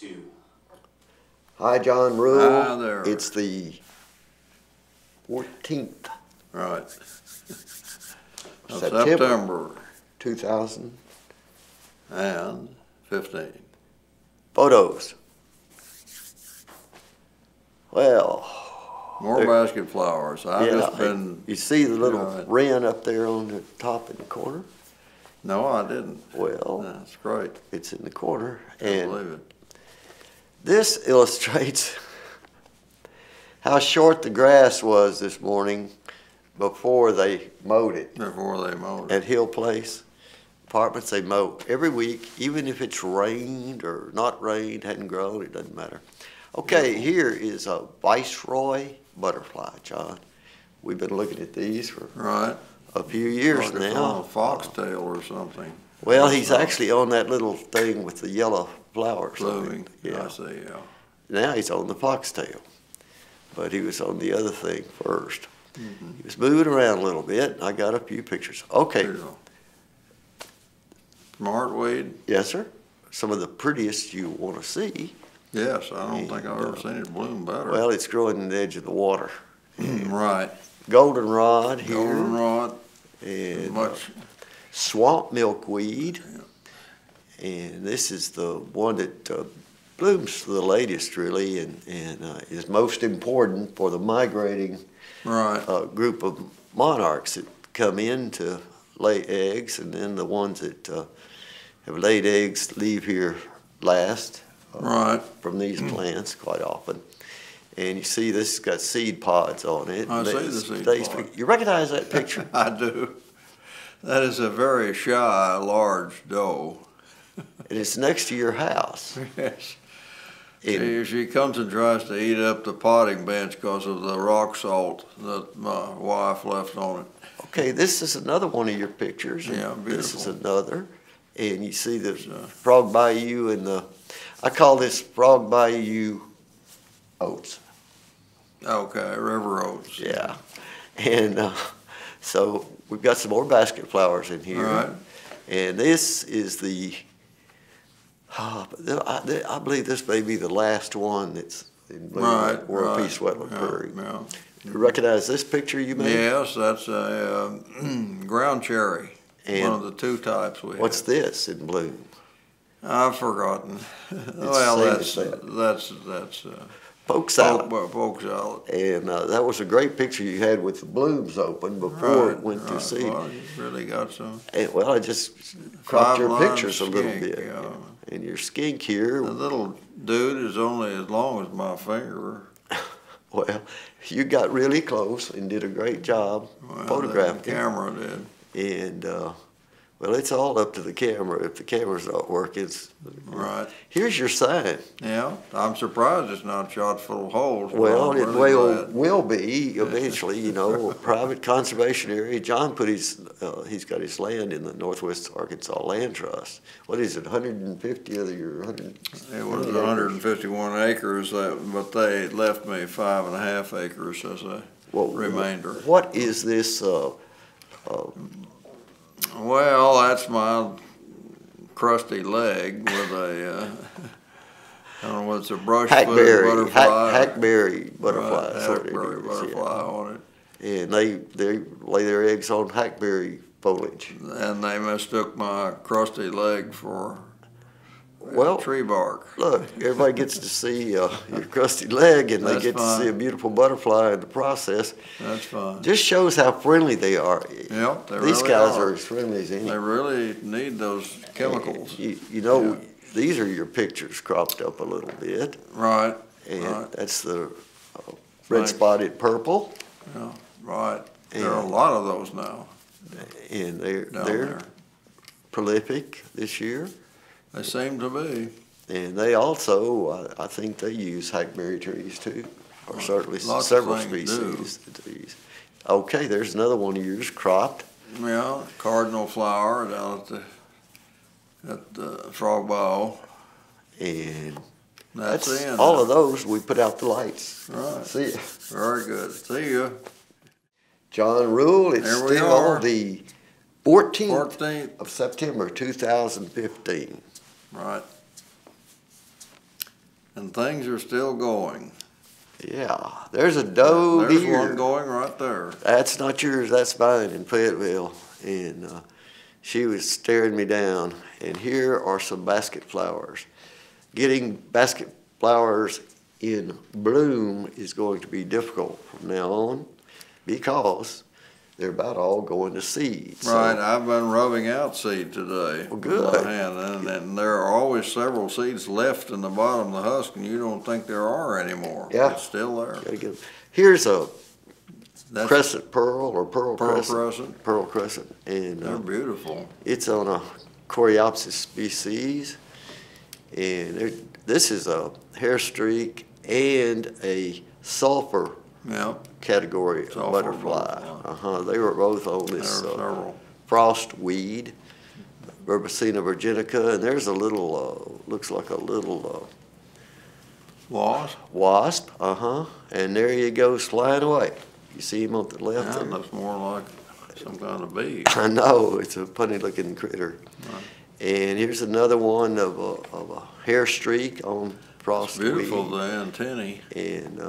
2. Hi, John Rule. Hi there. It's the 14th Right. of September 2015. 15. Photos. Well, More basket flowers. I've just been. You see the little wren up there on the top in the corner? No, I didn't. Well, that's great. It's in the corner. I believe it. This illustrates how short the grass was this morning before they mowed it. Before they mowed it. At Hill Place Apartments, they mow every week, even if it's rained or not rained, hadn't grown, it doesn't matter. Okay, here is a Viceroy butterfly, John. We've been looking at these for a few years like now. A foxtail or something. Well, he's actually on that little thing with the yellow flowers. Blooming. Yeah. I see, yeah. Now he's on the foxtail, but he was on the other thing first. He was moving around a little bit. I got a few pictures. Okay. Smartweed? Yes, sir. Some of the prettiest you want to see. Yes, I don't think I've ever seen it bloom better. Well, it's growing in the edge of the water. Right. Goldenrod here. Goldenrod. And swamp milkweed. Yeah. And this is the one that blooms the latest, really, and is most important for the migrating group of monarchs that come in to lay eggs, and then the ones that have laid eggs leave here last from these plants quite often. And you see this has got seed pods on it. I see the seed pods. You recognize that picture? I do. That is a very shy, large doe. And it's next to your house. Yes. She comes and tries to eat up the potting bench because of the rock salt that my wife left on it. Okay, this is another one of your pictures. Yeah, beautiful. This is another. And you see the Frog Bayou and I call this Frog Bayou oats. Okay, river oats. Yeah. And so we've got some more basket flowers in here. Right. And this is the, I believe this may be the last one that's in bloom at World Peace Wetland Prairie. Yeah. You recognize this picture you made? Yes, that's a ground cherry, and one of the two types we have. What's this in bloom? I've forgotten. Well, that's poke salad. Poke salad. And that was a great picture you had with the blooms open before it went to seed. Well, you really got some. And, well, I just cropped your pictures a little bit. Yeah. And your skink here. The little dude is only as long as my finger. Well, you got really close and did a great job photographing. The camera did. And, well, it's all up to the camera. If the camera's not working, here's your sign. Yeah, I'm surprised it's not shot full of holes. Well, it will be eventually, you know, private conservation area. John put he's got his land in the Northwest Arkansas Land Trust. What is it, 150 of your 100? It was 151 acres, but they left me 5.5 acres as a remainder. What is this? Well, that's my crusty leg with a, I don't know what it's a brushfoot butterfly. Hackberry butterfly. Hackberry butterfly on it. And they lay their eggs on hackberry foliage. And they mistook my crusty leg for tree bark. Look, everybody gets to see your crusty leg, and they get to see a beautiful butterfly in the process. That's fine. Just shows how friendly they are. Yep, These guys are as friendly as any. They really need those chemicals. You know, these are your pictures cropped up a little bit. Right. And that's the red-spotted purple. Yeah, right. There are a lot of those now. And they're prolific this year. They seem to be. And they also, I think they use hackberry trees too, or certainly several species of trees. Okay, there's another one of yours cropped. Yeah, cardinal flower down at the Frog Bayou. And that's all of those, we put out the lights. Right. See ya. Very good. See you. John Rule, it's still the 14th of September 2015. Right. And things are still going. Yeah, there's a doe There's here. one going right there. That's not yours, that's mine in Fayetteville. And she was staring me down. And here are some basket flowers. Getting basket flowers in bloom is going to be difficult from now on because they're about all going to seed. Right, So, I've been rubbing out seed today. Well, good. With my hand, and there are always several seeds left in the bottom of the husk, and you don't think there are anymore. Yeah. It's still there. gotta get 'em. Here's a That's crescent pearl or pearl crescent. crescent. Pearl crescent. And They're beautiful. it's on a Coreopsis species. And this is a hair streak and a sulfur Yeah, category of Sulfur butterfly. butterfly. They were both on there are this several. frost weed, Verbicina virginica, and there's a little, looks like a little Wasp? wasp, and there he goes flying away. You see him on the left That there? looks more like some kind of bee. I know, it's a funny looking critter. Right. And here's another one of a hair streak on frost weed. Beautiful, the antennae. And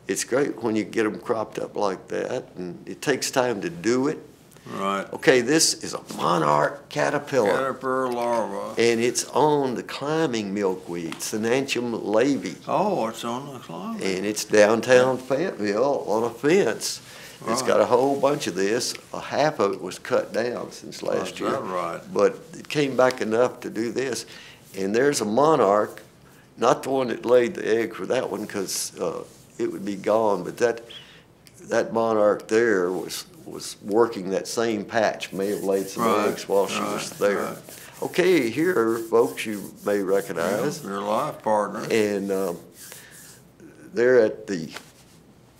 it's great when you get them cropped up like that, and it takes time to do it. Right. Okay, this is a monarch caterpillar, Caterpillar larva. and it's on the climbing milkweed, Synantium laevi, Oh, it's on the climb. and it's downtown Fayetteville on a fence. It's got a whole bunch of this. Half of it was cut down since last year. Is that right? But it came back enough to do this. And there's a monarch, not the one that laid the egg for that one because it would be gone, but that monarch there was working that same patch, may have laid some eggs while she was there. Right. Okay, here, folks, you may recognize. Your life partner. And they're at the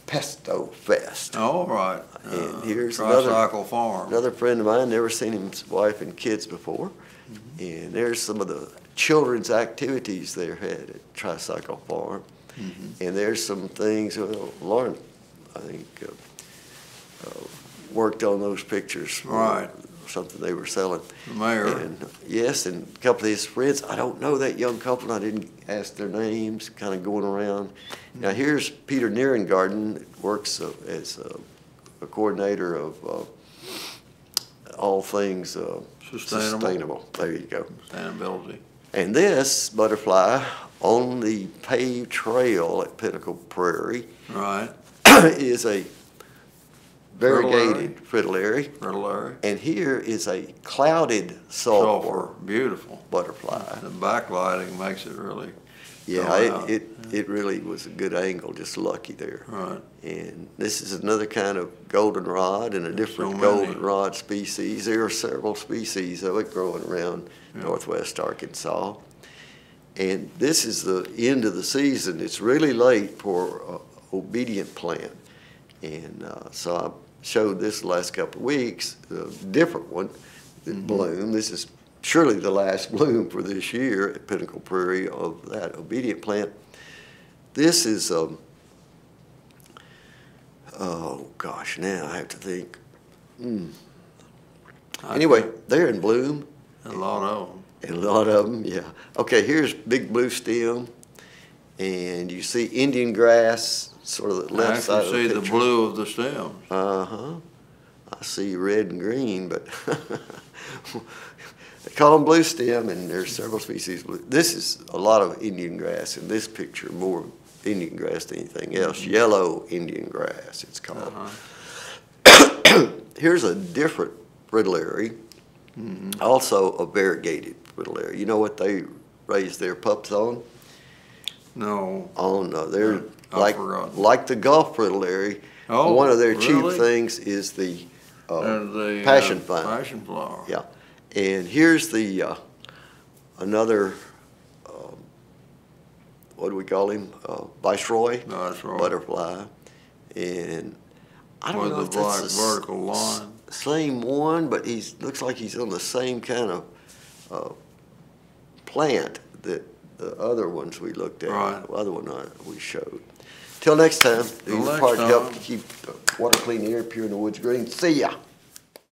Pesto Fest. Oh, right. And here's Tricycle Farm. Another friend of mine, never seen his wife and kids before. And there's some of the children's activities they had at Tricycle Farm. And there's some things, Lauren, I think, worked on those pictures. Right. Something they were selling. The mayor. And, yes, and a couple of his friends. I don't know that young couple. I didn't ask their names, kind of going around. Now, here's Peter Nierengarten, that works as a coordinator of all things sustainable. There you go. Sustainability. And this butterfly on the paved trail at Pinnacle Prairie Right. is a variegated fritillary. Fritillary. And here is a clouded sulfur Beautiful. butterfly. The backlighting makes it really. Yeah, it really was a good angle, just lucky there. Right. And this is another kind of goldenrod and a different so many. goldenrod species. There are several species of it growing around northwest Arkansas. And this is the end of the season. It's really late for obedient plant. And so I showed this the last couple of weeks, a different one that bloomed. This is surely the last bloom for this year at Pinnacle Prairie of that obedient plant. This is, oh gosh, now I have to think. Anyway, they're in bloom. A lot of them. And a lot of them, yeah. Okay, here's big blue stem, and you see Indian grass, sort of the left side of the picture. I can see the blue of the stems. I see red and green, but they call them blue stem, and there's several species. This is a lot of Indian grass in this picture, more Indian grass than anything else. Yellow Indian grass, it's called. Here's a different fritillary, also a variegated fritillary. You know what they raise their pups on? No. On they're forgot. like the Gulf fritillary. Oh, one of their really? chief things is the The passion flower. Passion flower. Yeah, and here's the another. What do we call him? Viceroy. Viceroy. Butterfly, and I don't With know the if that's black the vertical line. same one, but looks like he's on the same kind of plant that the other ones we looked at. Right. The other one we showed. Till next time, do your next part to help time. keep water clean, air pure, and the woods green. See ya.